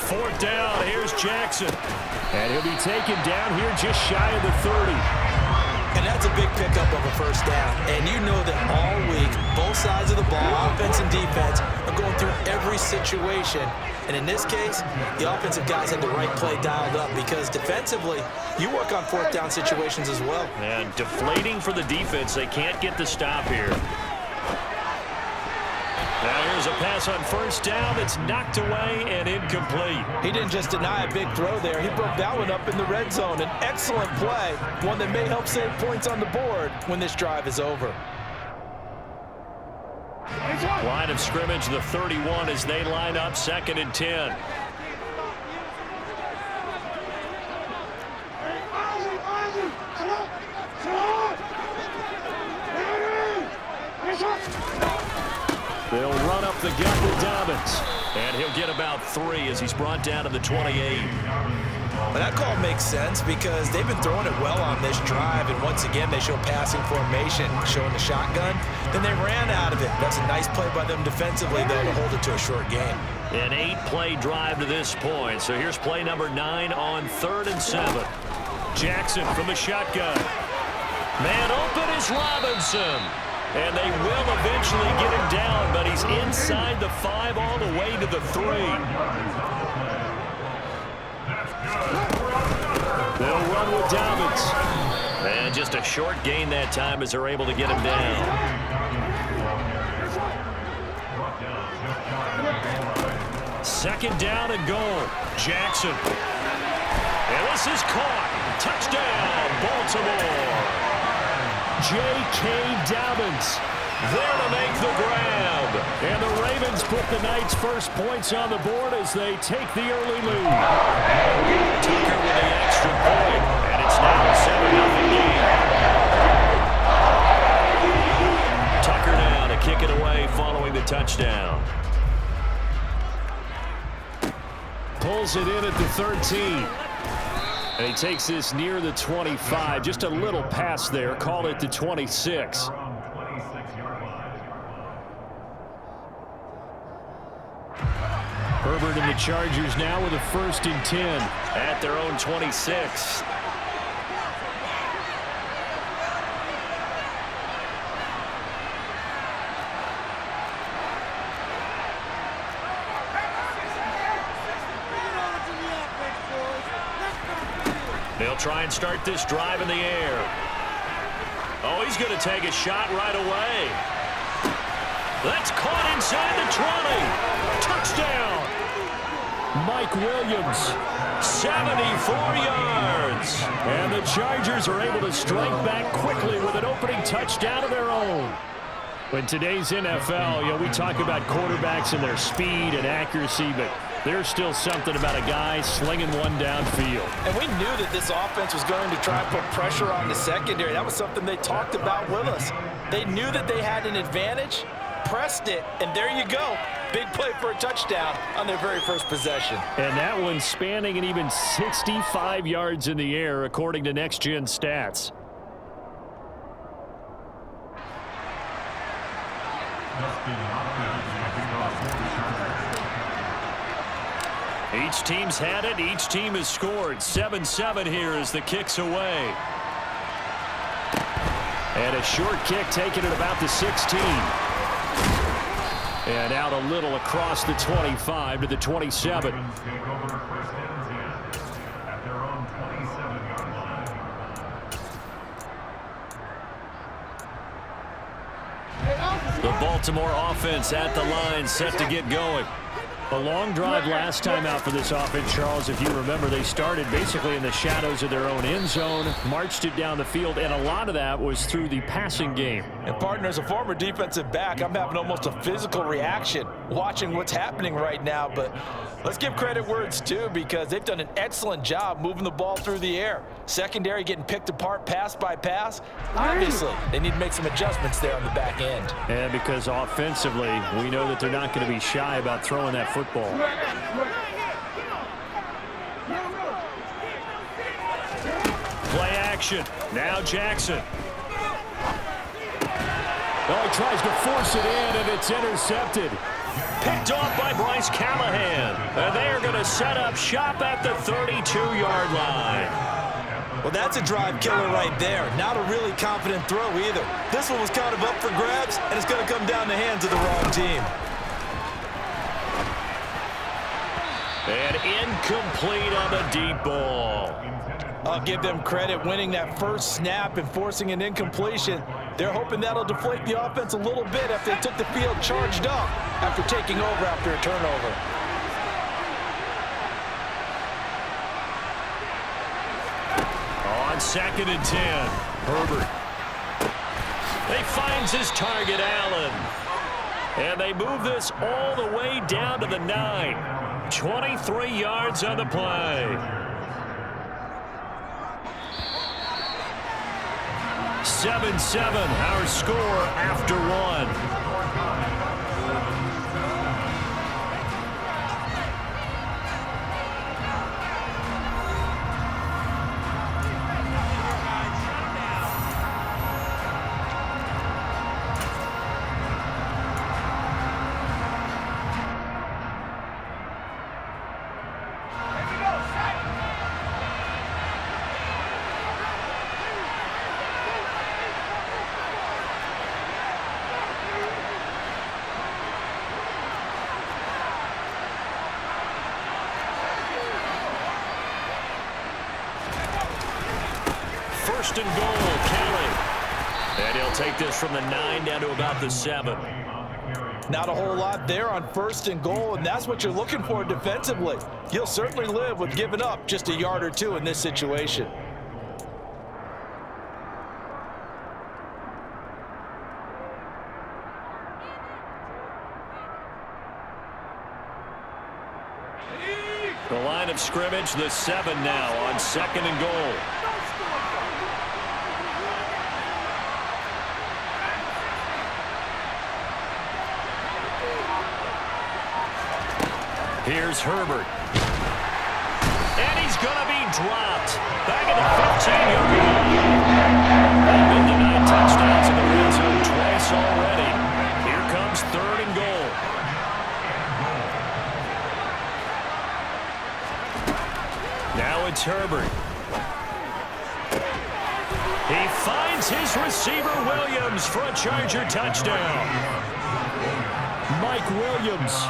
Fourth down, here's Jackson. And he'll be taken down here just shy of the 30. And that's a big pickup of a first down. And you know that all week, both sides of the ball, offense and defense, are going through every situation. And in this case, the offensive guys had the right play dialed up because defensively, you work on fourth down situations as well. And deflating for the defense. They can't get the stop here. Now here's a pass on first down that's knocked away and incomplete. He didn't just deny a big throw there. He broke that one up in the red zone. An excellent play, one that may help save points on the board when this drive is over. Line of scrimmage, the 31 as they line up, 2nd and 10. They'll run up the gut with Dobbins. And he'll get about 3 as he's brought down to the 28. Well, that call makes sense because they've been throwing it well on this drive, and once again they show passing formation, showing the shotgun. Then they ran out of it. That's a nice play by them defensively, though, to hold it to a short game. An 8-play drive to this point. So here's play number 9 on 3rd and 7. Jackson from the shotgun. Man open is Robinson. And they will eventually get him down, but he's inside the 5 all the way to the 3. They'll run with Dobbins. And just a short gain that time as they're able to get him down. Second down and goal. Jackson. And this is caught. Touchdown, Baltimore. J.K. Dobbins there to make the grab. And the Ravens put the night's first points on the board as they take the early lead. Tucker with the extra point, and it's now a 7-0 game. Tucker now to kick it away following the touchdown. Pulls it in at the 13. And he takes this near the 25. Just a little pass there. Call it the 26. Herbert and the Chargers now with a 1st and 10 at their own 26. They'll try and start this drive in the air. Oh, he's going to take a shot right away. That's caught inside the 20. Touchdown. Mike Williams, 74 yards. And the Chargers are able to strike back quickly with an opening touchdown of their own. In today's NFL, we talk about quarterbacks and their speed and accuracy, but there's still something about a guy slinging one downfield. And we knew that this offense was going to try and put pressure on the secondary. That was something they talked about with us. They knew that they had an advantage, pressed it, and there you go. Big play for a touchdown on their very first possession. And that one spanning an even 65 yards in the air, according to Next Gen Stats. Each team's had it. Each team has scored. 7-7 here as the kick's away. And a short kick taken at about the 16. And out a little across the 25 to the 27. The Baltimore offense at the line, set to get going. A long drive last time out for this offense, Charles. If you remember, they started basically in the shadows of their own end zone, marched it down the field, and a lot of that was through the passing game. And partner, as a former defensive back, I'm having almost a physical reaction watching what's happening right now. But let's give credit where it's due because they've done an excellent job moving the ball through the air. Secondary getting picked apart pass by pass. Obviously, they need to make some adjustments there on the back end. And because offensively, we know that they're not going to be shy about throwing that football. Play action. Now Jackson. Oh, he tries to force it in, and it's intercepted. Picked off by Bryce Callahan. And they're going to set up shop at the 32-yard line. Well, that's a drive killer right there. Not a really confident throw either. This one was kind of up for grabs, and it's going to come down the hands of the wrong team. And incomplete on the deep ball. I'll give them credit winning that first snap and forcing an incompletion. They're hoping that'll deflate the offense a little bit after they took the field charged up after taking over after a turnover. On 2nd and 10, Herbert. He finds his target, Allen. And they move this all the way down to the 9. 23 yards on the play. 7-7, our score after 1. First and goal, Kelly. And he'll take this from the 9 down to about the 7. Not a whole lot there on 1st and goal, and that's what you're looking for defensively. You'll certainly live with giving up just a yard or two in this situation. The line of scrimmage, the 7 now on 2nd and goal. Here's Herbert. And he's going to be dropped. Back at the 15-yard line. They've been denied touchdowns in the red zone twice already. Here comes 3rd and goal. Now it's Herbert. He finds his receiver Williams for a Charger touchdown. Mike Williams.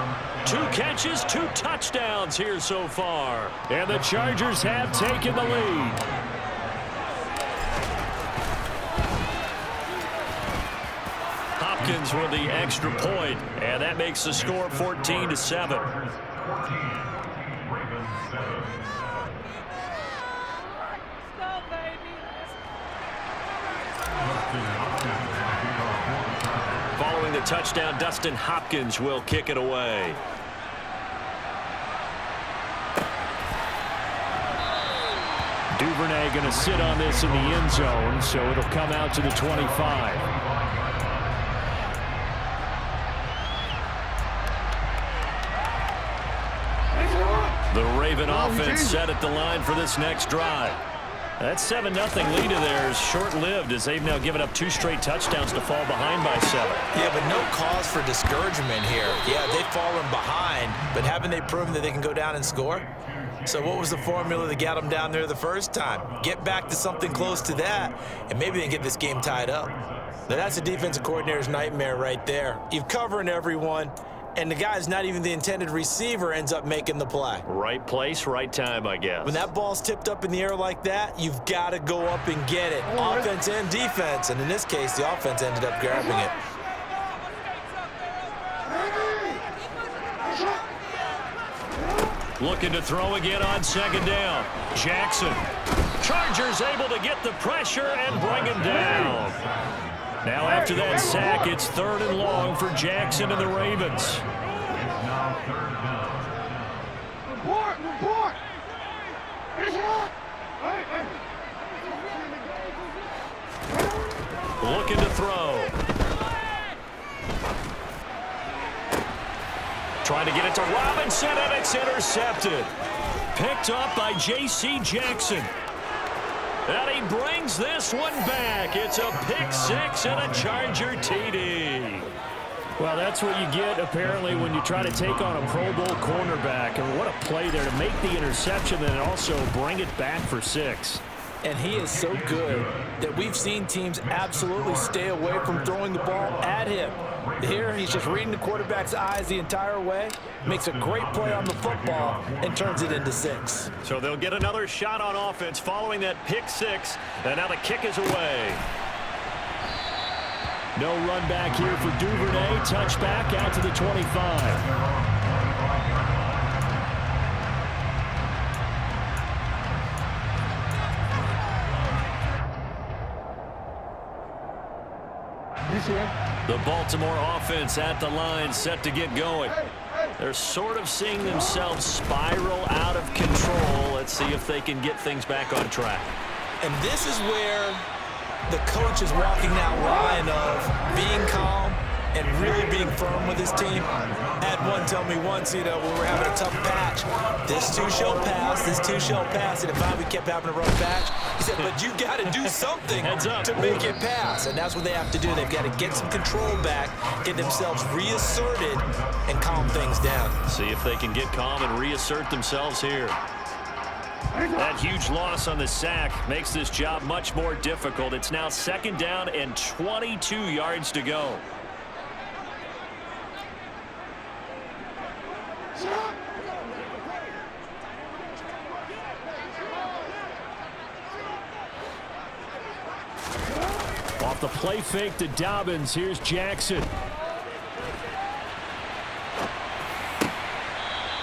2 catches, 2 touchdowns here so far. And the Chargers have taken the lead. Hopkins with the extra point, and that makes the score 14-7. Following the touchdown, Dustin Hopkins will kick it away. Duvernay going to sit on this in the end zone, so it'll come out to the 25. The Raven offense set at the line for this next drive. That 7-0 lead of theirs short-lived as they've now given up 2 straight touchdowns to fall behind by 7. Yeah, but no cause for discouragement here. Yeah, they've fallen behind, but haven't they proven that they can go down and score? So what was the formula that got them down there the first time? Get back to something close to that, and maybe they can get this game tied up. Now, that's a defensive coordinator's nightmare right there. You're covering everyone, and the guy's not even the intended receiver ends up making the play. Right place, right time, I guess. When that ball's tipped up in the air like that, you've got to go up and get it. Offense and defense, and in this case, the offense ended up grabbing it. Looking to throw again on 2nd down. Jackson. Chargers able to get the pressure and bring him down. Now after that sack, it's 3rd and long for Jackson and the Ravens. Looking to throw. Trying to get it to Robinson, and it's intercepted. Picked up by J.C. Jackson. And he brings this one back. It's a pick six and a Charger TD. Well, that's what you get, apparently, when you try to take on a Pro Bowl cornerback. And what a play there to make the interception and also bring it back for 6. And he is so good that we've seen teams absolutely stay away from throwing the ball at him. Here, he's just reading the quarterback's eyes the entire way, makes a great play on the football, and turns it into 6. So they'll get another shot on offense following that pick six, and now the kick is away. No run back here for Duvernay. Touchback out to the 25. The Baltimore offense at the line, set to get going. They're sort of seeing themselves spiral out of control. Let's see if they can get things back on track. And this is where the coach is walking that line of being calm and really being firm with his team. I had one tell me once, when we're having a tough patch, this too shall pass, this too shall pass. And if we kept having a rough patch, he said, but you got to do something to make it pass. And that's what they have to do. They've got to get some control back, get themselves reasserted, and calm things down. See if they can get calm and reassert themselves here. That huge loss on the sack makes this job much more difficult. It's now 2nd down and 22 yards to go. Off the play fake to Dobbins. Here's Jackson.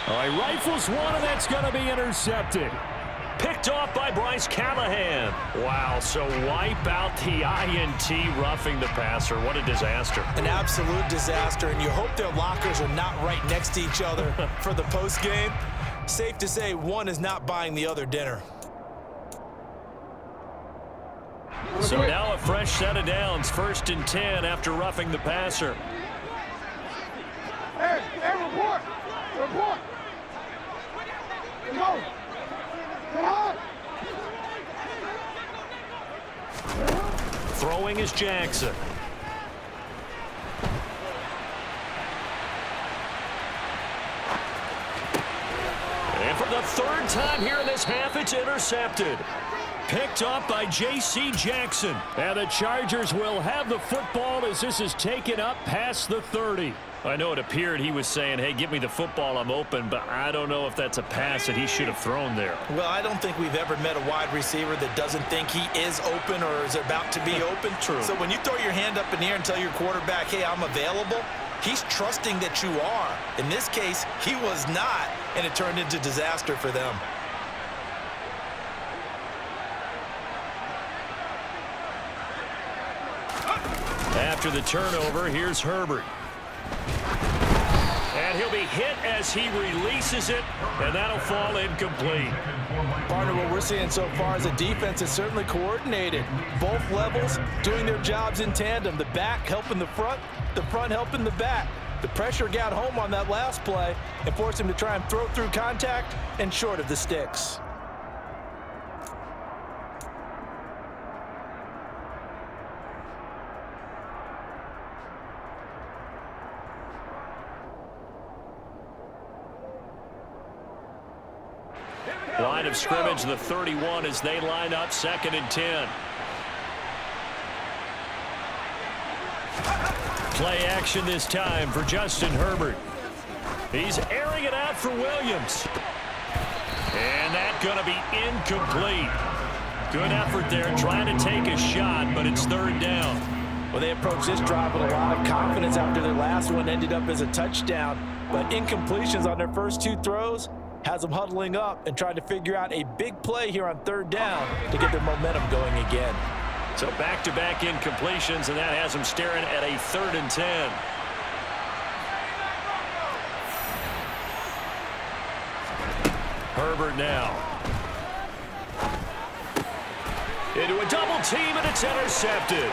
All right, rifles one, and that's going to be intercepted. Picked off by Bryce Callahan. Wow, so wipe out the INT roughing the passer. What a disaster. An absolute disaster, and you hope their lockers are not right next to each other for the postgame. Safe to say one is not buying the other dinner. So now a fresh set of downs, 1st and 10 after roughing the passer. Hey, report! Report! Go! Throwing is Jackson. And for the 3rd time here in this half, it's intercepted. Picked off by J.C. Jackson. And the Chargers will have the football as this is taken up past the 30. I know it appeared he was saying, hey, give me the football, I'm open, but I don't know if that's a pass that he should have thrown there. Well, I don't think we've ever met a wide receiver that doesn't think he is open or is about to be open. True. So when you throw your hand up in the air and tell your quarterback, hey, I'm available, he's trusting that you are. In this case, he was not, and it turned into disaster for them. After the turnover, here's Herbert. And he'll be hit as he releases it, and that'll fall incomplete. Partner, what we're seeing so far is the defense is certainly coordinated. Both levels doing their jobs in tandem. The back helping the front helping the back. The pressure got home on that last play and forced him to try and throw through contact and short of the sticks. Line of scrimmage, the 31, as they line up 2nd and 10. Play action this time for Justin Herbert. He's airing it out for Williams. And that's going to be incomplete. Good effort there trying to take a shot, but it's 3rd down. Well, they approached this drive with a lot of confidence after their last one ended up as a touchdown. But incompletions on their first 2 throws has them huddling up and trying to figure out a big play here on 3rd down to get their momentum going again. So back-to-back incompletions, and that has them staring at a 3rd and 10. Herbert now. Into a double team, and it's intercepted.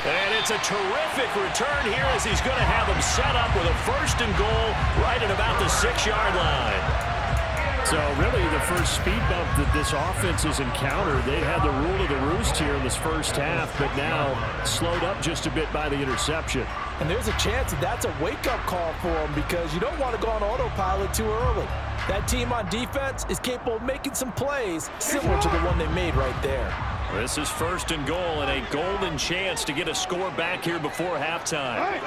And it's a terrific return here as he's going to have them set up with a 1st and goal right at about the 6-yard line. So really the first speed bump that this offense has encountered, they had the rule of the roost here in this first half, but now slowed up just a bit by the interception. And there's a chance that that's a wake-up call for them because you don't want to go on autopilot too early. That team on defense is capable of making some plays similar to the one they made right there. This is 1st and goal and a golden chance to get a score back here before halftime.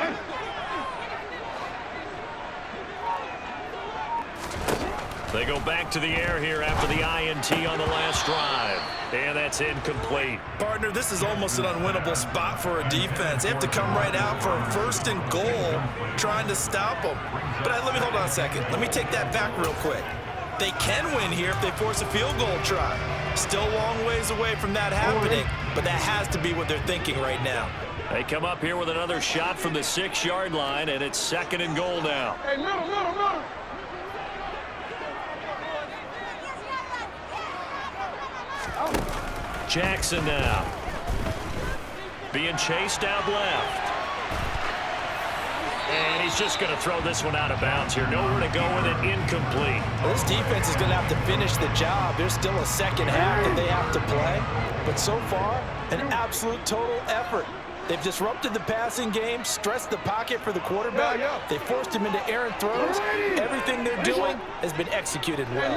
They go back to the air here after the INT on the last drive. And that's incomplete. Partner, this is almost an unwinnable spot for a defense. They have to come right out for a 1st and goal trying to stop them. But let me hold on a second. Let me take that back real quick. They can win here if they force a field goal try. Still a long ways away from that happening, but that has to be what they're thinking right now. They come up here with another shot from the 6-yard line, and it's 2nd and goal now. Hey, middle. Jackson now. Being chased out left. And he's just going to throw this one out of bounds here. Nowhere to go with it. Incomplete. Well, this defense is going to have to finish the job. There's still a second half that they have to play. But so far, an absolute total effort. They've disrupted the passing game, stressed the pocket for the quarterback. They forced him into errant throws. Everything they're doing has been executed well.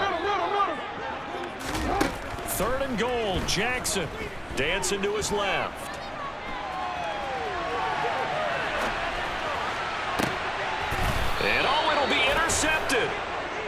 3rd and goal. Jackson dancing to his left. And it'll be intercepted.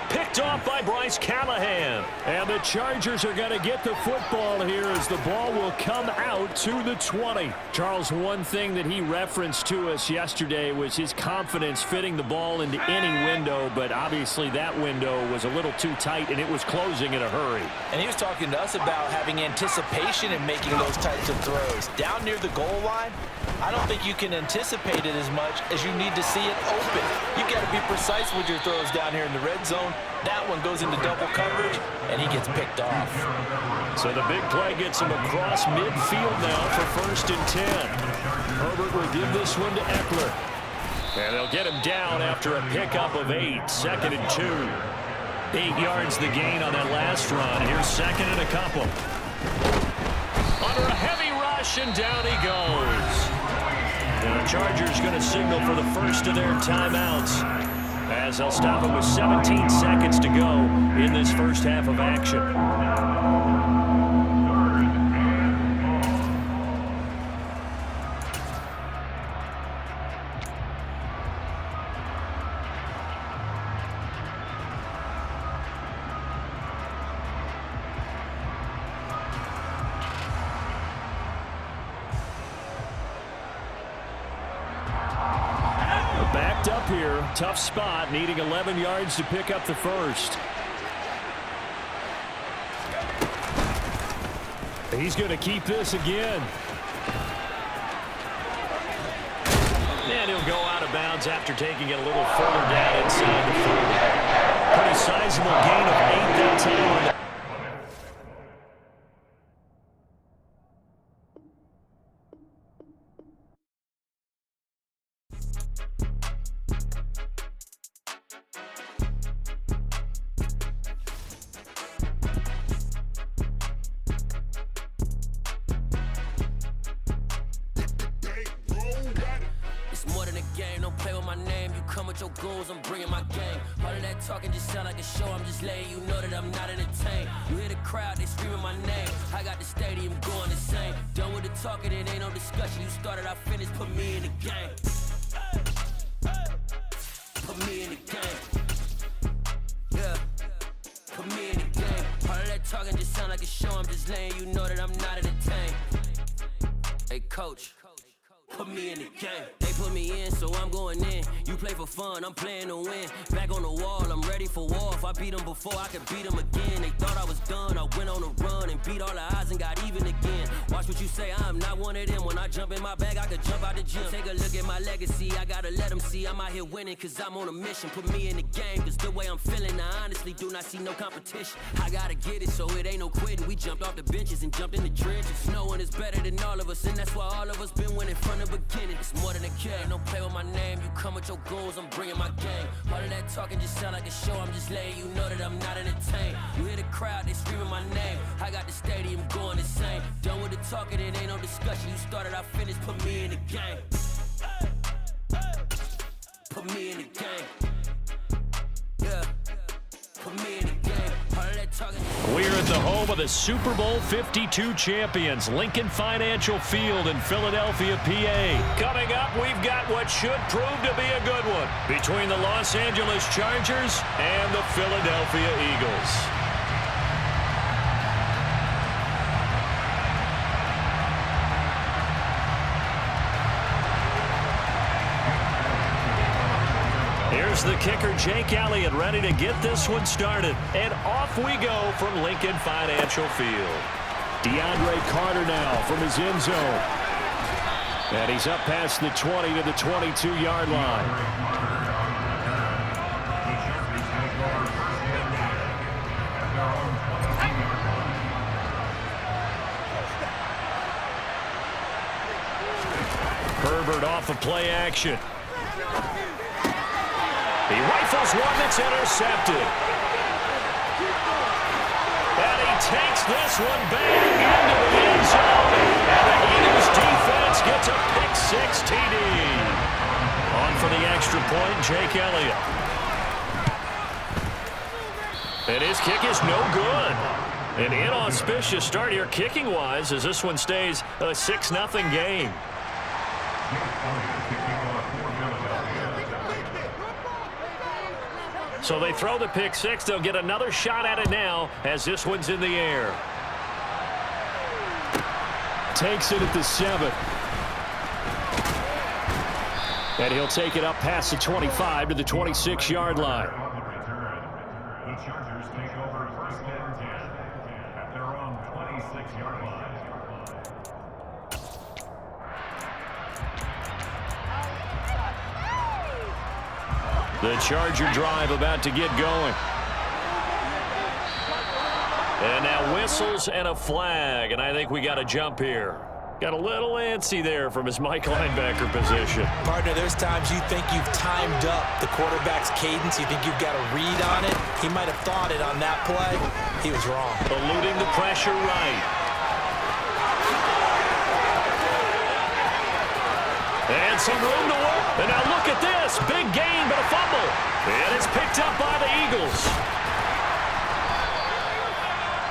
Picked off by Bryce Callahan. And the Chargers are going to get the football here as the ball will come out to the 20. Charles, one thing that he referenced to us yesterday was his confidence fitting the ball into any window, but obviously that window was a little too tight and it was closing in a hurry. And he was talking to us about having anticipation in making those types of throws. Down near the goal line, I don't think you can anticipate it as much as you need to see it open. You've got to be precise with your throws down here in the red zone. That one goes into double coverage, and he gets picked off. So the big play gets him across midfield now for 1st and 10. Herbert will give this one to Eckler. And they'll get him down after a pickup of 8. 2nd and 2. 8 yards the gain on that last run. Here's 2nd and a couple. Under a heavy rush, and down he goes. And the Chargers going to signal for the first of their timeouts, as they'll stop it with 17 seconds to go in this first half of action. Backed up here, tough spot, needing 11 yards to pick up the first. He's going to keep this again. And he'll go out of bounds after taking it a little further down inside the 40. Pretty sizable gain of 8 that time. Your goals, I'm bringing my game. All of that talking just sound like a show. I'm just letting you know that I'm not entertained. You hear the crowd, they screaming my name. I got the stadium going insane. Done with the talking, it ain't no discussion. You started, I finished, put me in the game. Put me in the game. Yeah. Put me in the game. All of that talking just sound like a show. I'm just letting you know that I'm not entertained. Hey, coach. Put me in the game. They put me in, so I'm going in. You play for fun, I'm playing to win. Back on the wall, I'm ready for war. If I beat them before, I could beat them again. They thought I was done, I went on a run and beat all the odds and got even again. Watch Watch what you say, I'm not one of them. When I jump in my bag, I could jump out the gym. Take a look at my legacy, I gotta let them see I'm out here winning, cause I'm on a mission. Put me in the game, cause the way I'm feeling, I honestly do not see no competition. I gotta get it, so it ain't no quitting. We jumped off the benches and jumped in the trenches. No one is better than all of us, and that's why all of us been winning from the beginning. It's more than a game, don't play with my name. You come with your goals, I'm bringing my game. All of that talking just sound like a show, I'm just letting you know that I'm not entertained. You hear the crowd, they screaming my name. I got the stadium going insane. Done with the talking, it ain't no discussion. You started, I finished, put me in the game. Put me in the game. Yeah, put me in the game. All of that talking. We're at the home of the Super Bowl 52 champions, Lincoln Financial Field in Philadelphia, PA. Coming up, we've got what should prove to be a good one between the Los Angeles Chargers and the Philadelphia Eagles. Here's the kicker, Jake Elliott, ready to get this one started. And off we go from Lincoln Financial Field. DeAndre Carter now from his end zone. And he's up past the 20 to the 22-yard line. Herbert off of play action. He rifles one that's intercepted. And he takes this one back into the end zone. And the Eagles defense gets a pick-six TD. On for the extra point, Jake Elliott. And his kick is no good. An inauspicious start here kicking-wise as this one stays a 6-0 game. So they throw the pick six. They'll get another shot at it now as this one's in the air. Takes it at the 7. And he'll take it up past the 25 to the 26-yard line. The Chargers take over first and 10 at their own 26-yard line. The Charger drive about to get going. And now whistles and a flag, and I think we got a jump here. Got a little antsy there from his Mike linebacker position. Partner, there's times you think you've timed up the quarterback's cadence. You think you've got a read on it. He might have thought it on that play. He was wrong. Eluding the pressure right. And some room to work. And now look at this. Big gain, but a fumble. And it's picked up by the Eagles.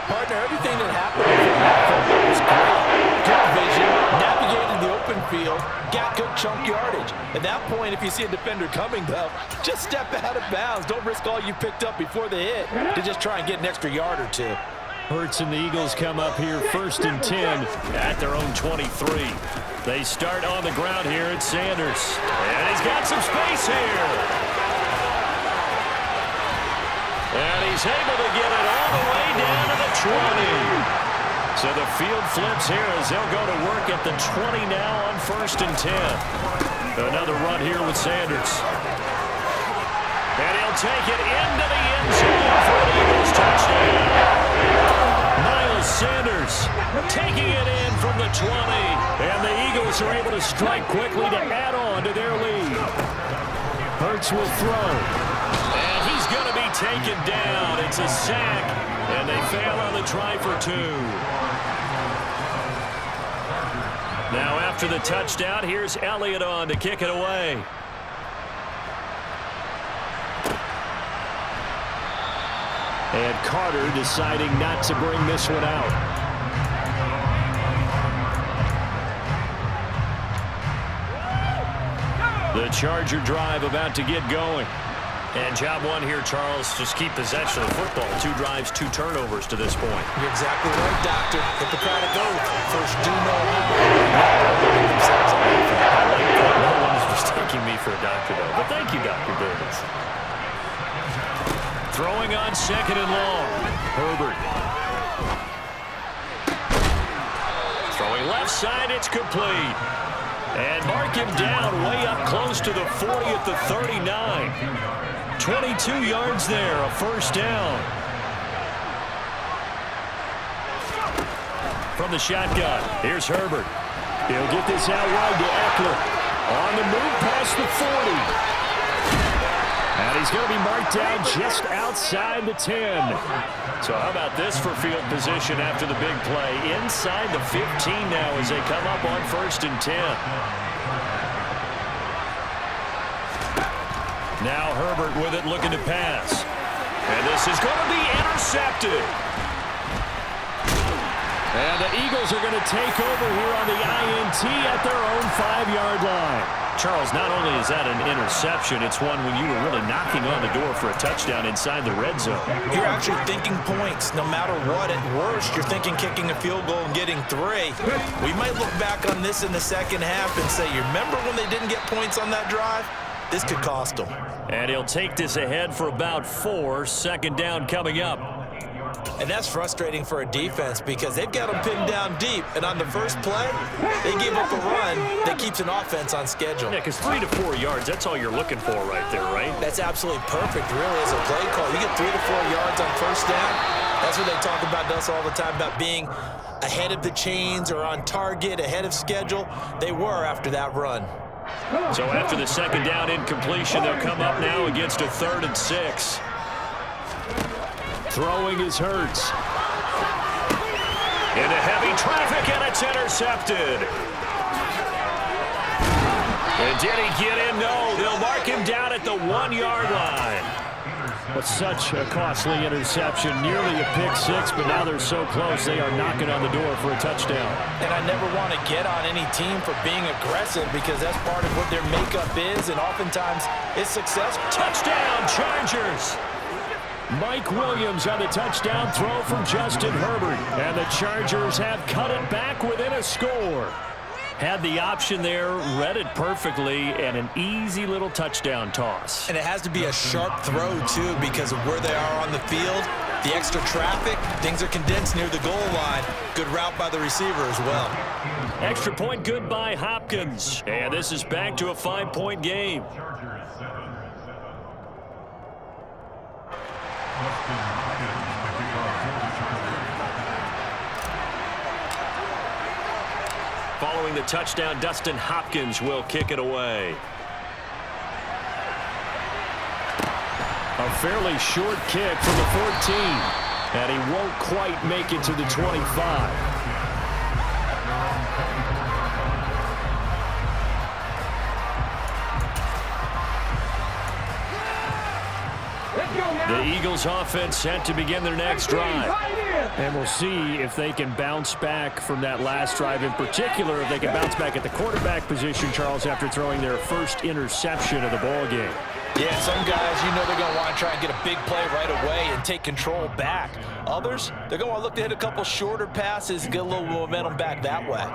Partner, everything that happened was great. Good vision, navigated the open field, got good chunk yardage. At that point, if you see a defender coming, though, just step out of bounds. Don't risk all you picked up before the hit to just try and get an extra yard or two. Hurts and the Eagles come up here 1st and 10 at their own 23. They start on the ground here at Sanders. And he's got some space here. And he's able to get it all the way down to the 20. So the field flips here as they'll go to work at the 20 now on 1st and 10. Another run here with Sanders. And he'll take it into the end zone for an Eagles touchdown. Miles Sanders taking it in from the 20. And the Eagles are able to strike quickly to add on to their lead. Hurts will throw. And he's going to be taken down. It's a sack. And they fail on the try for 2. Now after the touchdown, here's Elliott on to kick it away. And Carter deciding not to bring this one out. The Charger drive about to get going. And job one here, Charles, just keep possession of the football. 2 drives, 2 turnovers to this point. You're exactly right, Doctor. Hippocratic oath. First, do no harm. No one's mistaking me for a doctor, though. But thank you, Dr. Davis. Throwing on 2nd and long. Herbert. Throwing left side. It's complete. And mark him down way up close to the 40 at the 39. 22 yards there, a first down. From the shotgun, here's Herbert. He'll get this out wide to Eckler. On the move past the 40. And he's going to be marked down just outside the 10. So how about this for field position after the big play? Inside the 15 now as they come up on 1st and 10. Now Herbert with it, looking to pass. And this is going to be intercepted. And the Eagles are going to take over here on the INT at their own 5-yard line. Charles, not only is that an interception, it's one when you were really knocking on the door for a touchdown inside the red zone. You're actually thinking points. No matter what, at worst, you're thinking kicking a field goal and getting 3. We might look back on this in the second half and say, you remember when they didn't get points on that drive? This could cost them. And he'll take this ahead for about 4. 2nd down coming up. And that's frustrating for a defense because they've got them pinned down deep. And on the first play, they give up a run that keeps an offense on schedule. Yeah, because 3 to 4 yards, that's all you're looking for right there, right? That's absolutely perfect, really, as a play call. You get 3 to 4 yards on first down. That's what they talk about us all the time, about being ahead of the chains or on target, ahead of schedule. They were after that run. So after the 2nd down incompletion, they'll come up now against a 3rd and 6. Throwing is Hurts. Into heavy traffic, and it's intercepted. And did he get in? No, they'll mark him down at the 1-yard line. But such a costly interception, nearly a pick-6, but now they're so close they are knocking on the door for a touchdown. And I never want to get on any team for being aggressive because that's part of what their makeup is, and oftentimes it's successful. Touchdown, Chargers! Mike Williams on the touchdown throw from Justin Herbert. And the Chargers have cut it back within a score. Had the option there, read it perfectly, and an easy little touchdown toss. And it has to be a sharp throw, too, because of where they are on the field. The extra traffic, things are condensed near the goal line. Good route by the receiver as well. Extra point good by Hopkins. And this is back to a 5-point game. Following the touchdown, Dustin Hopkins will kick it away. A fairly short kick from the 14. And he won't quite make it to the 25. The Eagles offense set to begin their next drive. And we'll see if they can bounce back from that last drive, in particular if they can bounce back at the quarterback position, Charles, after throwing their first interception of the ball game. Yeah, some guys, you know they're going to want to try and get a big play right away and take control back. Others, they're going to want to look to hit a couple shorter passes, get a little momentum back that way.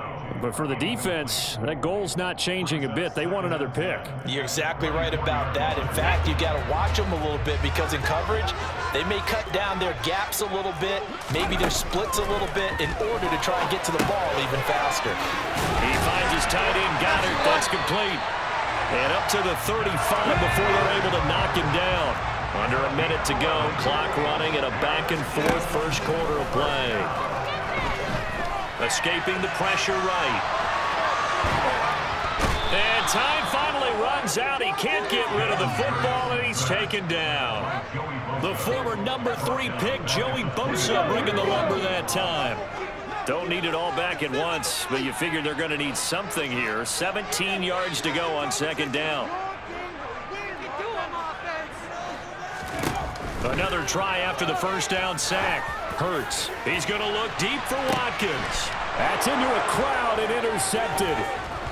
But for the defense, that goal's not changing a bit. They want another pick. You're exactly right about that. In fact, you got to watch them a little bit because in coverage, they may cut down their gaps a little bit, maybe their splits a little bit in order to try and get to the ball even faster. He finds his tight end, Goddard. That's complete. And up to the 35 before they're able to knock him down. Under a minute to go, clock running and a back-and-forth first quarter of play. Escaping the pressure right. And time finally runs out. He can't get rid of the football, and he's taken down. The former number 3 pick, Joey Bosa, bringing the lumber that time. Don't need it all back at once, but you figure they're going to need something here. 17 yards to go on 2nd down. Another try after the first down sack. Hurts. He's going to look deep for Watkins. That's into a crowd and intercepted.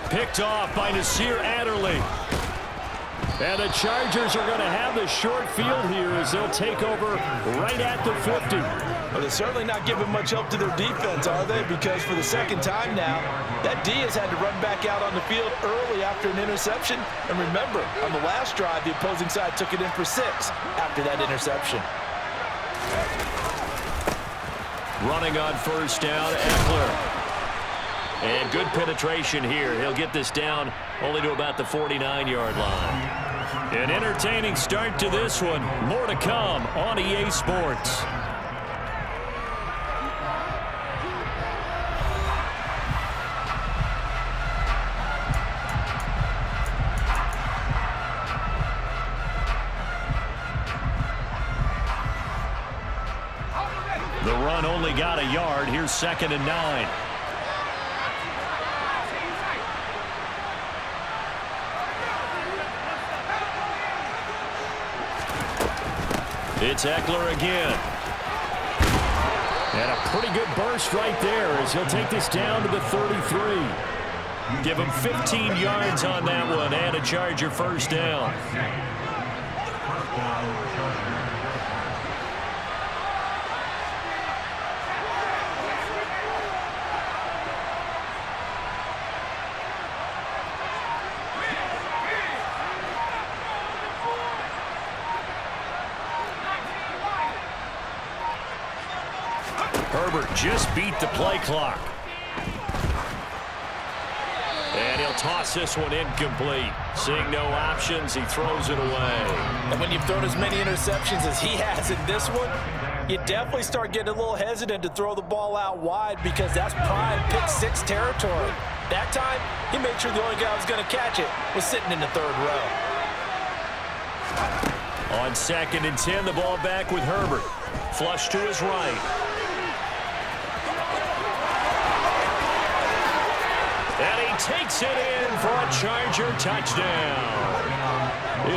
Picked off by Nasir Adderley. And the Chargers are going to have the short field here as they'll take over right at the 50. Well, they're certainly not giving much help to their defense, are they? Because for the second time now, that D has had to run back out on the field early after an interception. And remember, on the last drive, the opposing side took it in for 6 after that interception. Running on first down, Eckler. And good penetration here. He'll get this down only to about the 49-yard line. An entertaining start to this one. More to come on EA Sports. The run only got a yard. Here's 2nd and 9. It's Eckler again. And a pretty good burst right there as he'll take this down to the 33. Give him 15 yards on that one and a Charger first down. Herbert just beat the play clock. And he'll toss this one incomplete. Seeing no options, he throws it away. And when you've thrown as many interceptions as he has in this one, you definitely start getting a little hesitant to throw the ball out wide because that's prime pick 6 territory. That time, he made sure the only guy who was going to catch it was sitting in the 3rd row. On 2nd and 10, the ball back with Herbert. Flush to his right. And he takes it in for a Charger touchdown.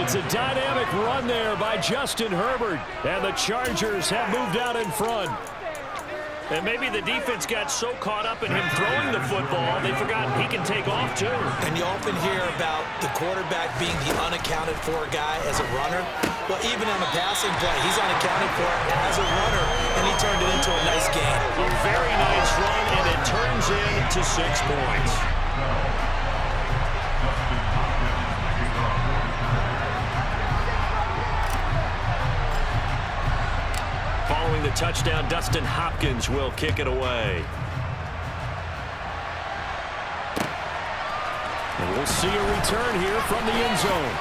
It's a dynamic run there by Justin Herbert. And the Chargers have moved out in front. And maybe the defense got so caught up in him throwing the football, they forgot he can take off too. And you often hear about the quarterback being the unaccounted for guy as a runner. Well, even on a passing play, he's unaccounted for as a runner, and he turned it into a nice game. A very nice run, and it turns into 6 points. Following the touchdown, Dustin Hopkins will kick it away. And we'll see a return here from the end zone.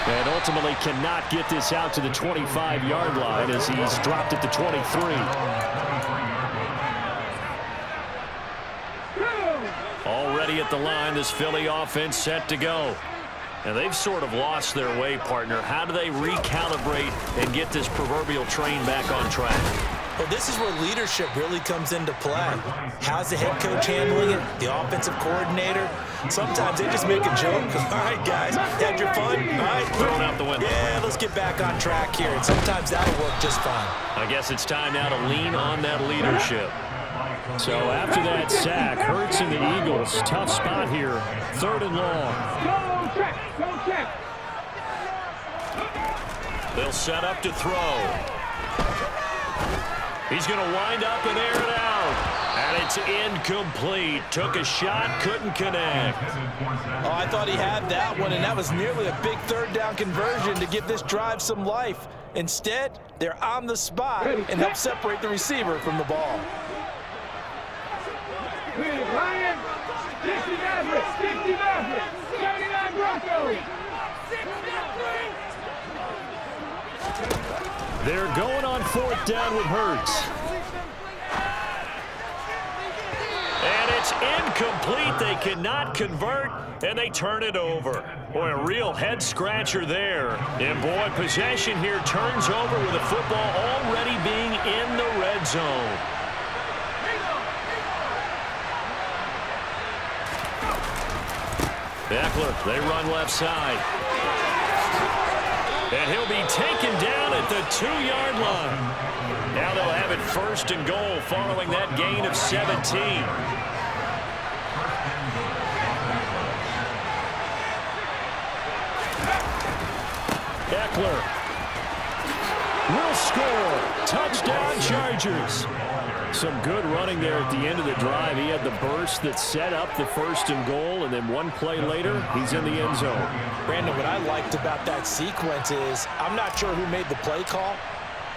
And ultimately cannot get this out to the 25-yard line as he's dropped at the 23. Already at the line, this Philly offense set to go. And they've sort of lost their way, partner. How do they recalibrate and get this proverbial train back on track? Well, this is where leadership really comes into play. How's the head coach handling it? The offensive coordinator? Sometimes they just make a joke. All right, guys, had your fun? All right. Thrown out the window. Yeah, let's get back on track here. And sometimes that'll work just fine. I guess it's time now to lean on that leadership. So after that sack, Hurts and the Eagles, tough spot here. 3rd and long. Go check. Go check. They'll set up to throw. He's going to wind up and air it out. And it's incomplete. Took a shot, couldn't connect. Oh, I thought he had that one, and that was nearly a big 3rd down conversion to give this drive some life. Instead, they're on the spot and help separate the receiver from the ball. Ryan, 60 Mavericks, 60 Mavericks, 79 Broncos. They're going on 4th down with Hurts. And it's incomplete. They cannot convert, and they turn it over. Boy, a real head-scratcher there. And, boy, possession here turns over with the football already being in the red zone. Eckler, they run left side. And he'll be taken down at the 2-yard line. Now they'll have it 1st and goal following that gain of 17. Eckler will score. Touchdown, Chargers. Some good running there at the end of the drive. He had the burst that set up the 1st and goal, and then one play later, he's in the end zone. Brandon, what I liked about that sequence is I'm not sure who made the play call,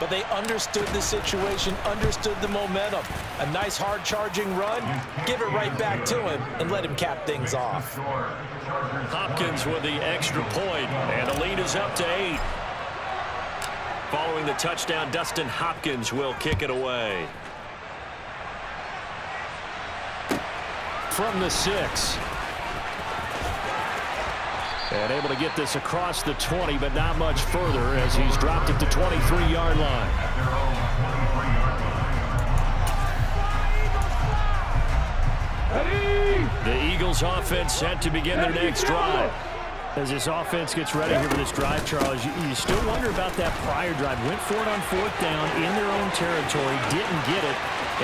but they understood the situation, understood the momentum. A nice hard-charging run, give it right back to him, and let him cap things off. Hopkins with the extra point, and the lead is up to 8. Following the touchdown, Dustin Hopkins will kick it away. From the 6. And able to get this across the 20, but not much further as he's dropped it to 23-yard line. The Eagles offense set to begin their next drive. As this offense gets ready here for this drive, Charles, you still wonder about that prior drive. Went for it on 4th down in their own territory, didn't get it,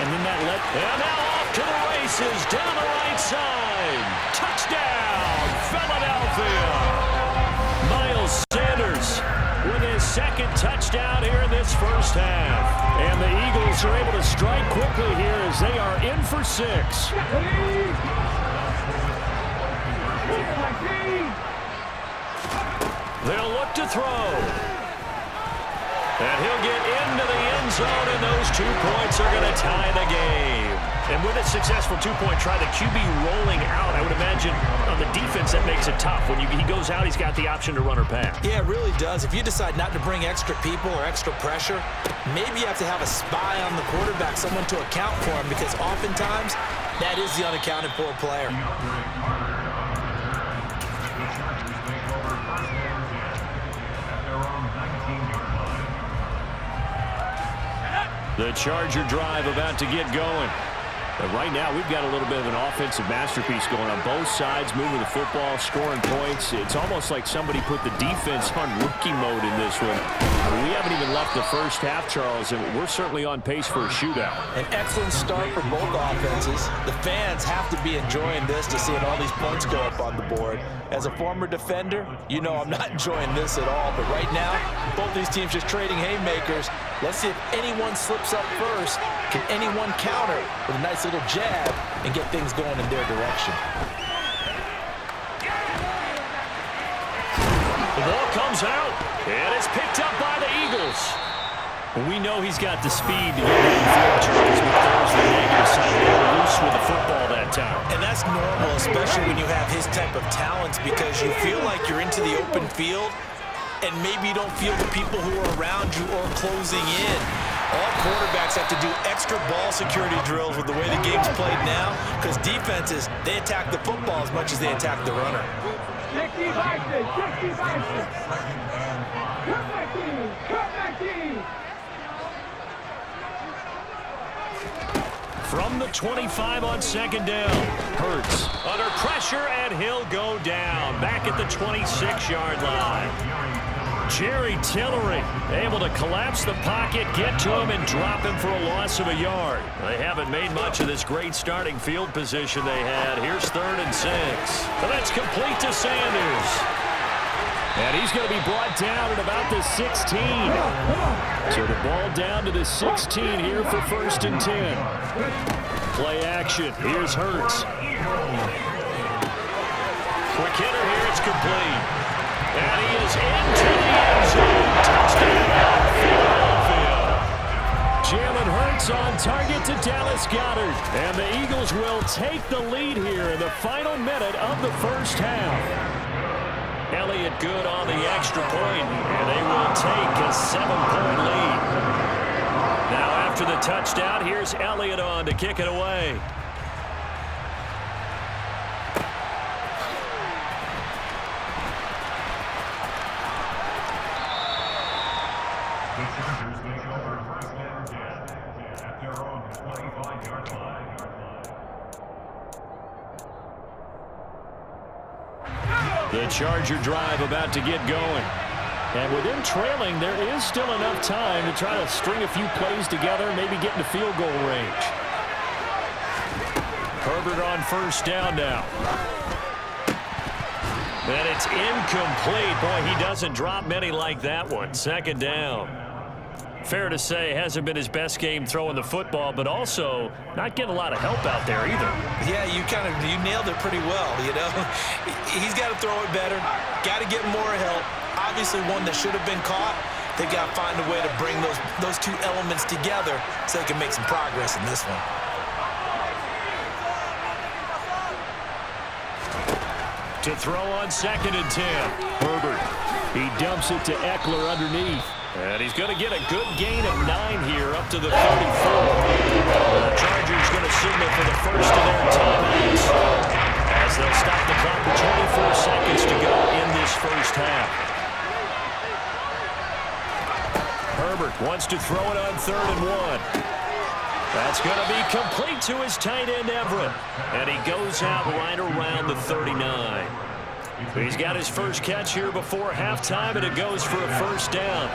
and then that let... And now off to the races, down the right side. Touchdown, Philadelphia. Miles Sanders with his second touchdown here in this first half. And the Eagles are able to strike quickly here as they are in for 6. They'll look to throw. And he'll get into the end zone, and those 2 points are going to tie the game. And with a successful 2-point try, the QB rolling out, I would imagine on the defense that makes it tough. When he goes out, he's got the option to run or pass. Yeah, it really does. If you decide not to bring extra people or extra pressure, maybe you have to have a spy on the quarterback, someone to account for him, because oftentimes that is the unaccounted for player. The Charger drive about to get going. And right now, we've got a little bit of an offensive masterpiece going on both sides, moving the football, scoring points. It's almost like somebody put the defense on rookie mode in this one. We haven't even left the first half, Charles, and we're certainly on pace for a shootout. An excellent start for both offenses. The fans have to be enjoying this to seeing all these points go up on the board. As a former defender, you know I'm not enjoying this at all. But right now, both these teams just trading haymakers. Let's see if anyone slips up first. Can anyone counter with a nice little jab and get things going in their direction? The ball comes out, and it's picked up by the Eagles. Well, we know he's got the speed to get downfield, Charles, but there's the negative side. They were loose with the football that time. And that's normal, especially when you have his type of talents, because you feel like you're into the open field, and maybe you don't feel the people who are around you or closing in. All quarterbacks have to do extra ball security drills with the way the game's played now, because defenses, they attack the football as much as they attack the runner. 60 boxes, 60 boxes. Come back in, come back in. From the 25 on 2nd down, Hurts Under pressure, and he'll go down. Back at the 26-yard line. Jerry Tillery able to collapse the pocket, get to him, and drop him for a loss of a yard. They haven't made much of this great starting field position they had. Here's 3rd and 6. And that's complete to Sanders. And he's going to be brought down at about the 16. So the ball down to the 16 here for 1st and 10. Play action. Here's Hurts. Quick hitter here. It's complete. And he is into the end zone. Touchdown, Philadelphia. Jalen Hurts on target to Dallas Goedert. And the Eagles will take the lead here in the final minute of the first half. Elliott good on the extra point, and they will take a 7-point lead. Now after the touchdown, here's Elliott on to kick it away. The Chargers take over 1st and 10 at their own 25-yard line. The Charger drive about to get going. And with them trailing, there is still enough time to try to string a few plays together, maybe get into field goal range. Herbert on 1st down now. And it's incomplete. Boy, he doesn't drop many like that one. 2nd down. Fair to say, hasn't been his best game throwing the football, but also not getting a lot of help out there either. Yeah, you nailed it pretty well, you know. He's got to throw it better, got to get more help. Obviously one that should have been caught, They've got to find a way to bring those two elements together so they can make some progress in this one. To throw on 2nd and 10. Herbert. He dumps it to Eckler underneath. And he's going to get a good gain of 9 here up to the 34. The Chargers going to signal for the first of their timeouts as they'll stop the clock with 24 seconds to go in this first half. Herbert wants to throw it on 3rd and 1. That's going to be complete to his tight end, Everett. And he goes out right around the 39. He's got his first catch here before halftime, and it goes for a first down.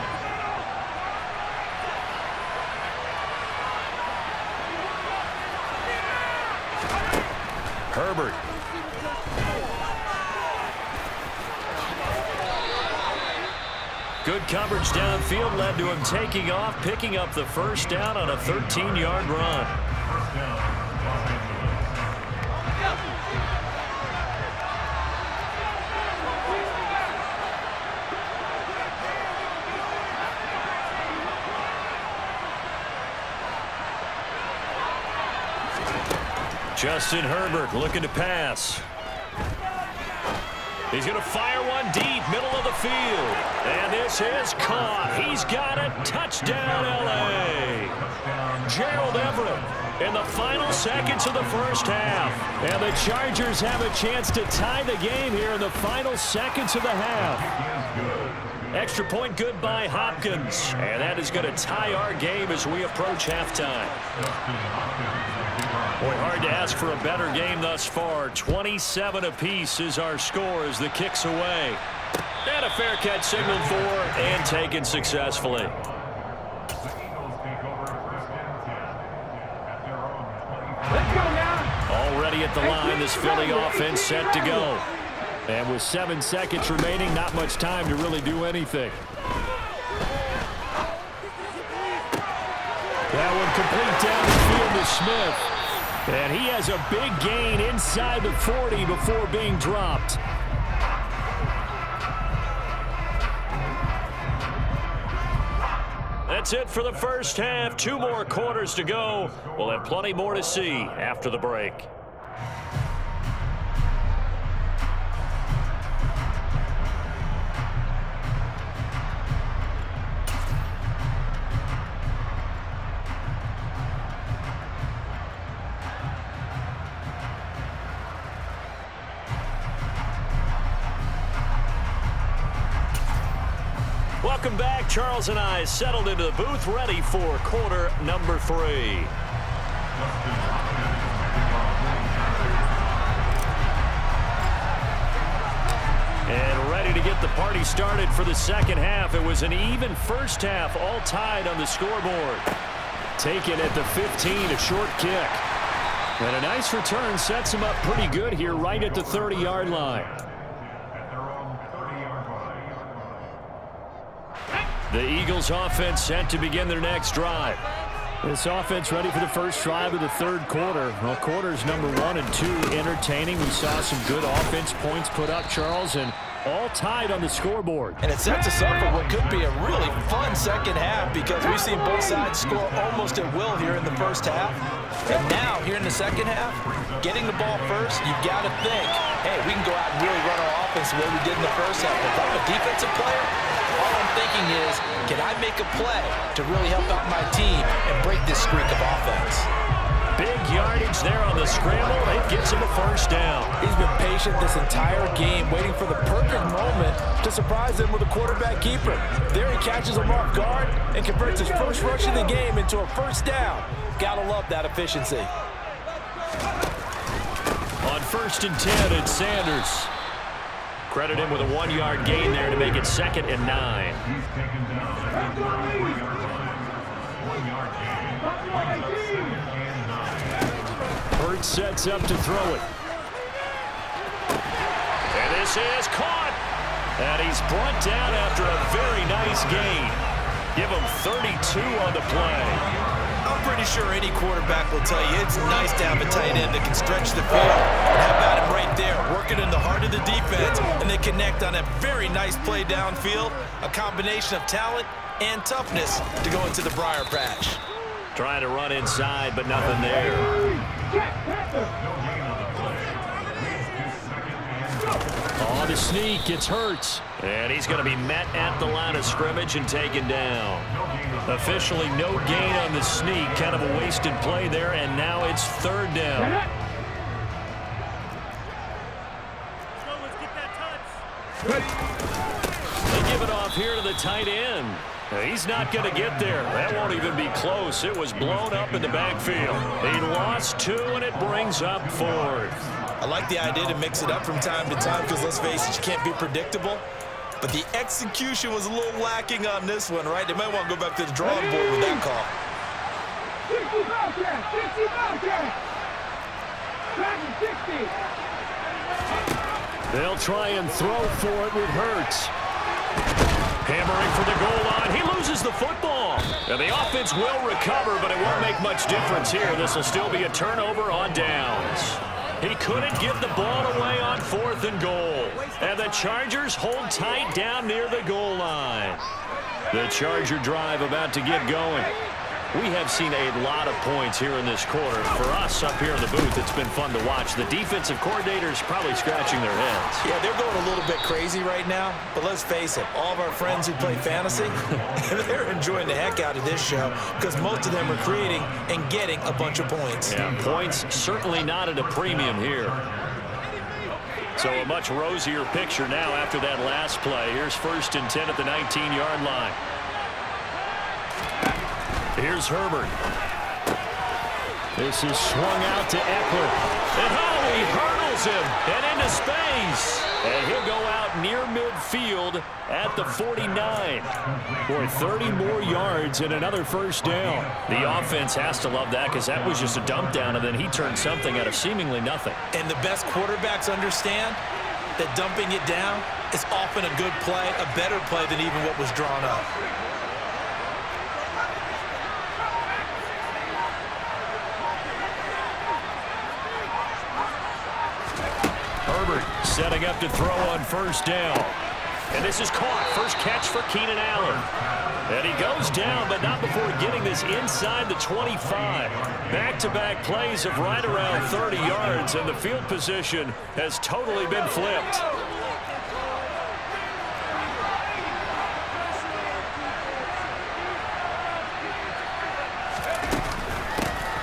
Herbert. Good coverage downfield led to him taking off, picking up the first down on a 13-yard run. First down, Los Angeles. Justin Herbert looking to pass. He's going to fire one deep, middle of the field. And this is caught. He's got it. Touchdown, L.A. Gerald Everett in the final seconds of the first half. And the Chargers have a chance to tie the game here in the final seconds of the half. Extra point good by Hopkins. And that is going to tie our game as we approach halftime. Boy, hard to ask for a better game thus far. 27 apiece is our score as the kick's away. And a fair catch signaled for and taken successfully. Already at the line, this Philly offense set to go. And with 7 seconds remaining, not much time to really do anything. That one complete down the field to Smith. And he has a big gain inside the 40 before being dropped. That's it for the first half. 2 more quarters to go. We'll have plenty more to see after the break. Welcome back. Charles and I settled into the booth, ready for quarter number 3. And ready to get the party started for the second half. It was an even first half, all tied on the scoreboard. Taken at the 15, a short kick. And a nice return sets him up pretty good here right at the 30-yard line. The Eagles offense set to begin their next drive. This offense ready for the first drive of the third quarter. Well, quarters number 1 and 2 entertaining. We saw some good offense points put up, Charles, and all tied on the scoreboard. And it sets us up for what could be a really fun second half because we've seen both sides score almost at will here in the first half. And now, here in the second half, getting the ball first, you've got to think, hey, we can go out and really run our offense the way we did in the first half. If I'm a defensive player, all I'm thinking is, can I make a play to really help out my team and break this streak of offense? Big yardage there on the scramble. It gets him a first down. He's been patient this entire game, waiting for the perfect moment to surprise him with a quarterback keeper. There he catches him off guard and converts his first rush of the game into a first down. Gotta love that efficiency. On 1st and 10, it's Sanders. Credit him with a 1-yard gain there to make it 2nd and 9. He's taken down at the 34-yard line. 1-yard gain. 2nd and 9. Hurts sets up to throw it. And this is caught. And he's brought down after a very nice gain. Give him 32 on the play. I'm pretty sure any quarterback will tell you it's nice to have a tight end that can stretch the field. And how about him right there, working in the heart of the defense, and they connect on a very nice play downfield, a combination of talent and toughness to go into the briar patch. Trying to run inside, but nothing there. On the sneak, it's Hurts. And he's going to be met at the line of scrimmage and taken down. Officially no gain on the sneak. Kind of a wasted play there, and now it's third down. Let's get that touch. They give it off here to the tight end. He's not going to get there. That won't even be close. It was blown up in the backfield. He lost 2, and it brings up 4th. I like the idea to mix it up from time to time because, let's face it, you can't be predictable. But the execution was a little lacking on this one, right? They might want to go back to the drawing board with that call. 60 Bobcat! 60 Bobcat! Back 60! They'll try and throw for it with Hurts. Hammering for the goal line. He loses the football. And the offense will recover, but it won't make much difference here. This will still be a turnover on downs. He couldn't get the ball away on 4th and goal. And the Chargers hold tight down near the goal line. The Charger drive about to get going. We have seen a lot of points here in this quarter. For us up here in the booth, it's been fun to watch. The defensive coordinators probably scratching their heads. Yeah, they're going a little bit crazy right now. But let's face it, all of our friends who play fantasy, they're enjoying the heck out of this show because most of them are creating and getting a bunch of points. Yeah, points certainly not at a premium here. So a much rosier picture now after that last play. Here's 1st and 10 at the 19-yard line. Here's Herbert. This is swung out to Eckler. And he hurdles him and into space. And he'll go out near midfield at the 49 for 30 more yards and another first down. The offense has to love that because that was just a dump down, and then he turned something out of seemingly nothing. And the best quarterbacks understand that dumping it down is often a good play, a better play than even what was drawn up. Setting up to throw on 1st down. And this is caught. First catch for Keenan Allen. And he goes down, but not before getting this inside the 25. Back-to-back plays of right around 30 yards, and the field position has totally been flipped.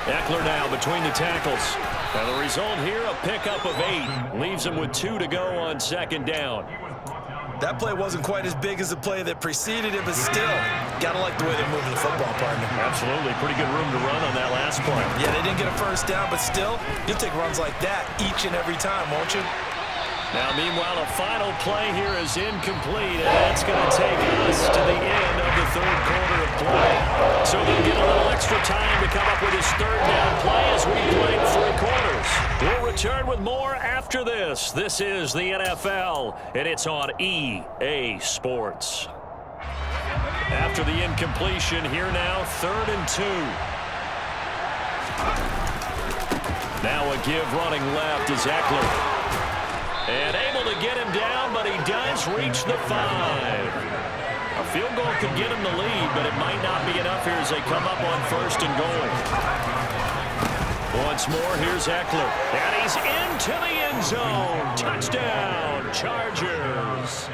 Eckler now between the tackles. And the result here, a pickup of 8. Leaves him with 2 to go on 2nd down. That play wasn't quite as big as the play that preceded it, but still, gotta like the way they're moving the football, partner. Absolutely. Pretty good room to run on that last play. Yeah, they didn't get a first down, but still, you'll take runs like that each and every time, won't you? Now, meanwhile, a final play here is incomplete, and that's going to take us to the end of the 3rd quarter of play. So they'll get a little extra time to come up with his 3rd down play as we play 3 quarters. We'll return with more after this. This is the NFL, and it's on EA Sports. After the incompletion, here now, 3rd and 2. Now a give running left is Eckler. And able to get him down, but he does reach the 5. A field goal could get him the lead, but it might not be enough here as they come up on 1st and goal. Once more, here's Eckler. And he's into the end zone. Touchdown, Chargers.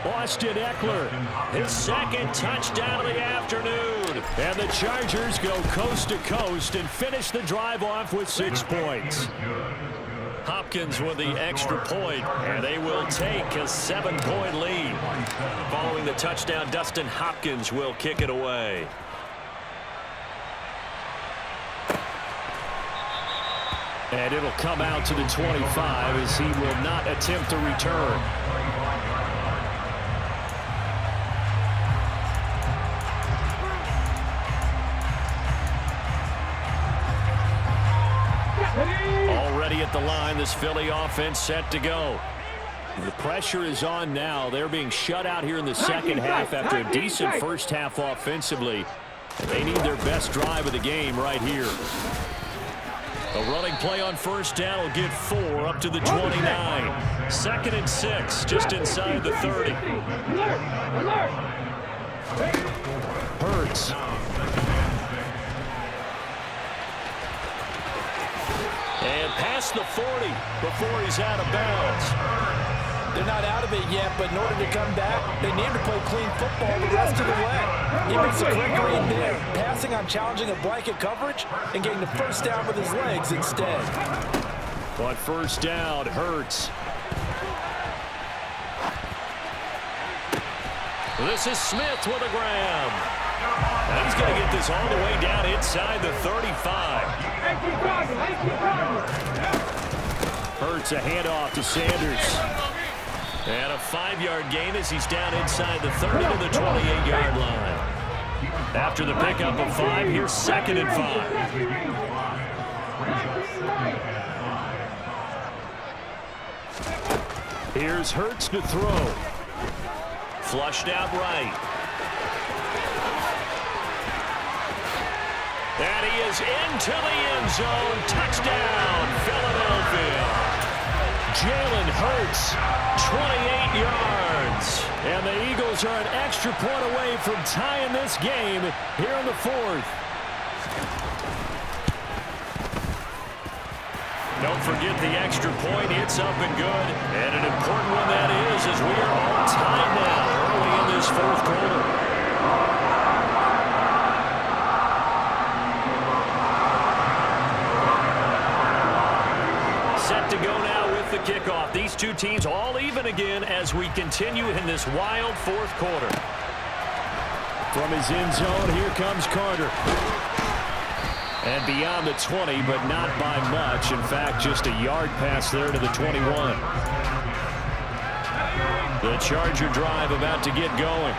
Austin Eckler, his 2nd touchdown of the afternoon. And the Chargers go coast to coast and finish the drive off with 6 points. Hopkins with the extra point, and they will take a 7-point lead. Following the touchdown, Dustin Hopkins will kick it away. And it'll come out to the 25 as he will not attempt to return. Already at the line, this Philly offense set to go. The pressure is on now. They're being shut out here in the second half after a decent first half offensively. They need their best drive of the game right here. A running play on 1st down will get 4 up to the 29. 2nd and 6, just inside the 30. yards. And past the 40 before he's out of bounds. They're not out of it yet, but in order to come back, they need to play clean football the rest of the way. He makes a correct read there, passing on challenging a blanket coverage and getting the first down with his legs instead. On first down, Hurts. This is Smith with a grab. And he's going to get this all the way down inside the 35. Hurts a handoff to Sanders. And a 5-yard gain as he's down inside the 30 to the 28-yard line. After the pickup of 5, here's 2nd and 5. Here's Hurts to throw. Flushed out right. And he is into the end zone. Touchdown, Philadelphia. Jalen Hurts, 28 yards. And the Eagles are an extra point away from tying this game here in the 4th. Don't forget the extra point. It's up and good. And an important one that is, as we are all tied now early in this 4th quarter. Set to go now with the kickoff. These two teams all even again as we continue in this wild 4th quarter. From his end zone, here comes Carter. And beyond the 20, but not by much. In fact, just a yard pass there to the 21. The Charger drive about to get going.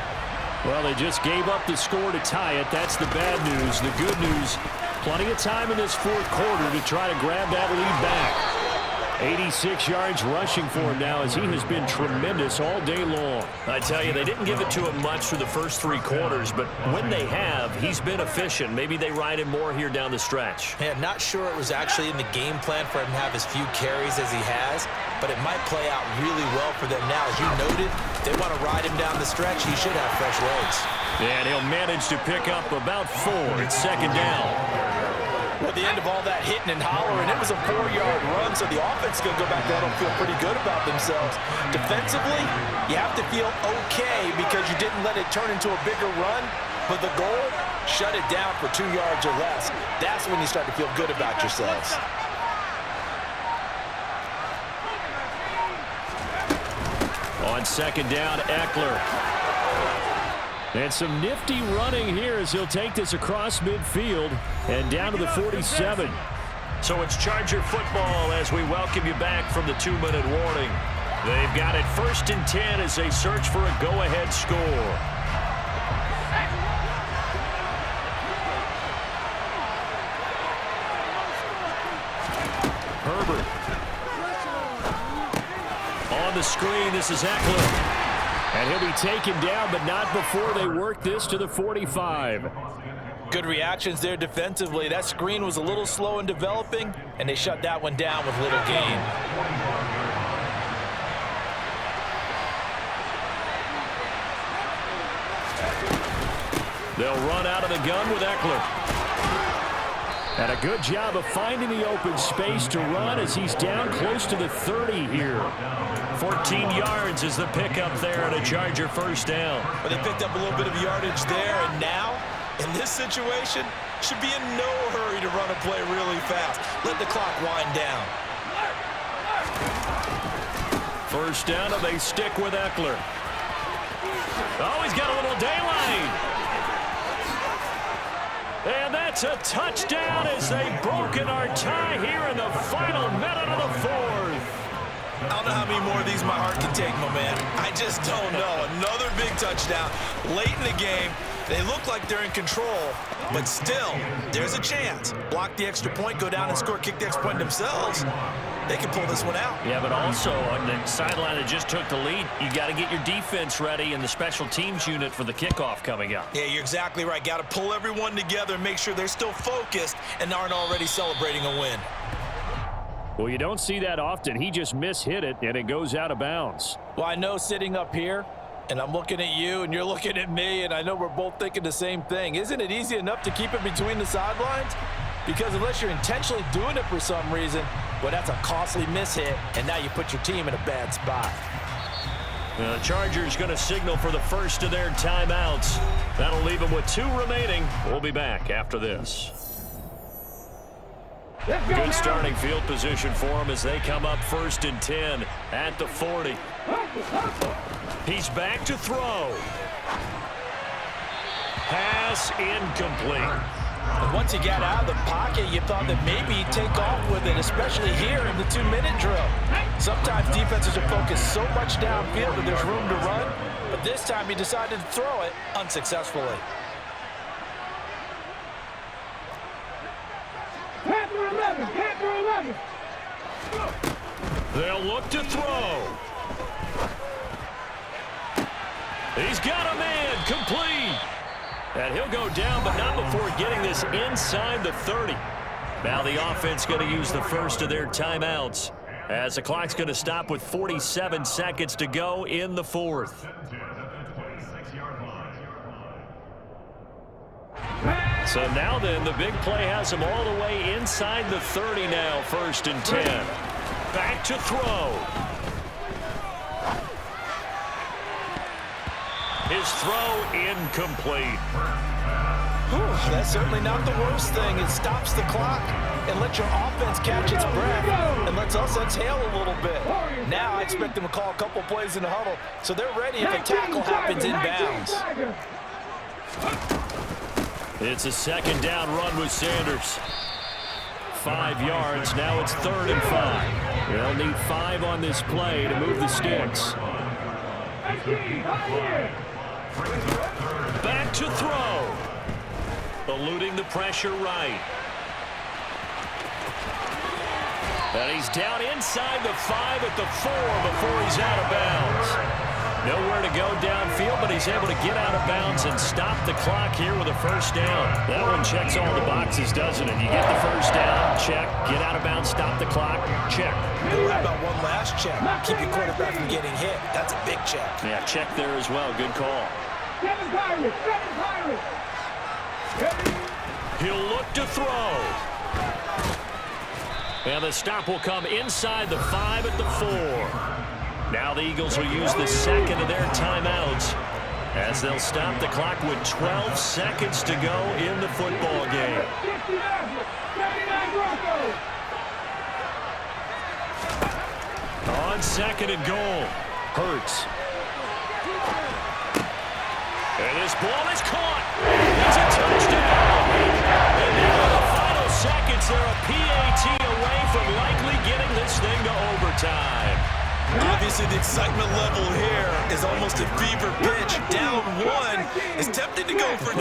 Well, they just gave up the score to tie it. That's the bad news. The good news, plenty of time in this 4th quarter to try to grab that lead back. 86 yards rushing for him now as he has been tremendous all day long. I tell you, they didn't give it to him much through the first 3 quarters, but when they have, he's been efficient. Maybe they ride him more here down the stretch. Yeah, not sure it was actually in the game plan for him to have as few carries as he has, but it might play out really well for them now. As you noted, they want to ride him down the stretch. He should have fresh legs. And he'll manage to pick up about 4. It's 2nd down. At the end of all that hitting and hollering, it was a 4-yard run, so the offense is going to go back there and feel pretty good about themselves. Defensively, you have to feel okay because you didn't let it turn into a bigger run, but the goal, shut it down for 2 yards or less. That's when you start to feel good about yourselves. On 2nd down, Eckler. And some nifty running here as he'll take this across midfield and down to the 47. So it's Charger football as we welcome you back from the 2-minute warning. They've got it 1st and 10 as they search for a go-ahead score. Herbert. On the screen, this is Eckler. And he'll be taken down, but not before they work this to the 45. Good reactions there defensively. That screen was a little slow in developing, and they shut that one down with little gain. They'll run out of the gun with Eckler. And a good job of finding the open space to run as he's down close to the 30 here. 14 yards is the pickup there and a Charger 1st down. But they picked up a little bit of yardage there, and now, in this situation, should be in no hurry to run a play really fast. Let the clock wind down. 1st down, and they stick with Eckler. Oh, he's got a little daylight. And that's a touchdown as they've broken our tie here in the final minute of the 4th. I don't know how many more of these my heart can take, my man. I just don't know. Another big touchdown late in the game. They look like they're in control, but still, there's a chance. Block the extra point, go down and score, kick the extra point themselves. They can pull this one out. Yeah, but also on the sideline that just took the lead, you got to get your defense ready and the special teams unit for the kickoff coming up. Yeah, you're exactly right. Got to pull everyone together and make sure they're still focused and aren't already celebrating a win. Well, you don't see that often. He just mishit it, and it goes out of bounds. Well, I know sitting up here, And I'm looking at you, and you're looking at me, and I know we're both thinking the same thing. Isn't it easy enough to keep it between the sidelines? Because unless you're intentionally doing it for some reason, well, that's a costly mishit, and now you put your team in a bad spot. The Chargers going to signal for the first of their timeouts. That'll leave them with 2 remaining. We'll be back after this. Good starting field position for them as they come up 1st and 10 at the 40. He's back to throw. Pass incomplete. And once he got out of the pocket, you thought that maybe he'd take off with it, especially here in the 2-minute drill. Sometimes defenses are focused so much downfield that there's room to run, but this time he decided to throw it unsuccessfully. Panther 11, Panther 11. They'll look to throw. He's got a man, complete. And he'll go down, but not before getting this inside the 30. Now the offense going to use the first of their timeouts as the clock's going to stop with 47 seconds to go in the 4th. So now then, the big play has him all the way inside the 30 now, 1st and 10. Back to throw. His throw incomplete. Whew, that's certainly not the worst thing. It stops the clock and lets your offense catch its breath and lets us exhale a little bit. Now I expect them to call a couple plays in the huddle so they're ready if a tackle happens inbounds. It's a 2nd down run with Sanders. 5 yards. Now it's 3rd and 5. They'll need 5 on this play to move the sticks. Back to throw. Eluding the pressure right. And he's down inside the 5 at the 4 before he's out of bounds. Nowhere to go downfield, but he's able to get out of bounds and stop the clock here with a 1st down. That one checks all the boxes, doesn't it? You get the 1st down, check. Get out of bounds, stop the clock, check. How about one last check? Keep your quarterback from getting hit. That's a big check. Yeah, check there as well. Good call. He'll look to throw. And the stop will come inside the 5 at the 4. Now the Eagles will use the 2nd of their timeouts as they'll stop the clock with 12 seconds to go in the football game. On 2nd and goal, Hurts. And this ball is caught. It's a touchdown. And now in the final seconds, they're a PAT away from likely getting this thing to overtime. Obviously, the excitement level here is almost a fever pitch. Down 1 is tempted to go for 2.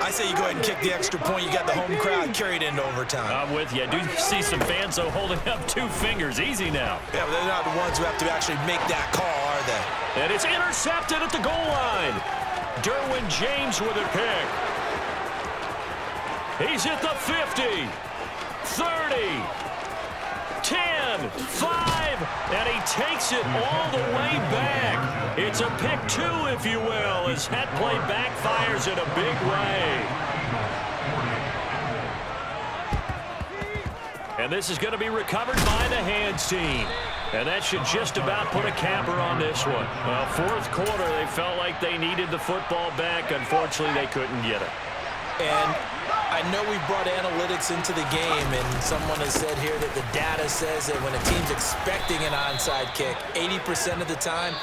I say you go ahead and kick the extra point. You got the home crowd carried into overtime. I'm with you. I do see some fans, though, holding up 2 fingers. Easy now. Yeah, but they're not the ones who have to actually make that call, are they? And it's intercepted at the goal line. Derwin James with a pick. He's at the 50, 30, 10, 5, and he takes it all the way back. It's a pick 2, if you will, as that play backfires in a big way. And this is going to be recovered by the hands team. And that should just about put a capper on this one. Well, 4th quarter, they felt like they needed the football back. Unfortunately, they couldn't get it. And I know we brought analytics into the game, and someone has said here that the data says that when a team's expecting an onside kick, 80% of the time,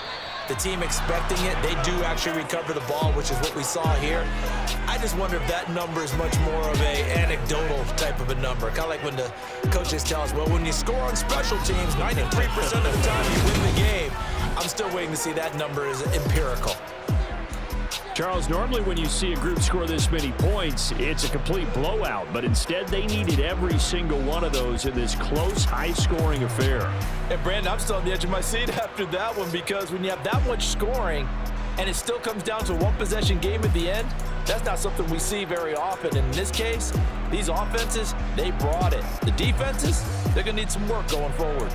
the team expecting it, they do actually recover the ball, which is what we saw here. I just wonder if that number is much more of a anecdotal type of a number. Kind of like when the coaches tell us, well, when you score on special teams, 93% of the time you win the game. I'm still waiting to see that number is empirical. Charles, normally when you see a group score this many points, it's a complete blowout. But instead, they needed every single one of those in this close, high-scoring affair. And, Brandon, I'm still on the edge of my seat after that one, because when you have that much scoring and it still comes down to a one-possession game at the end, that's not something we see very often. In this case, these offenses, they brought it. The defenses, they're going to need some work going forward.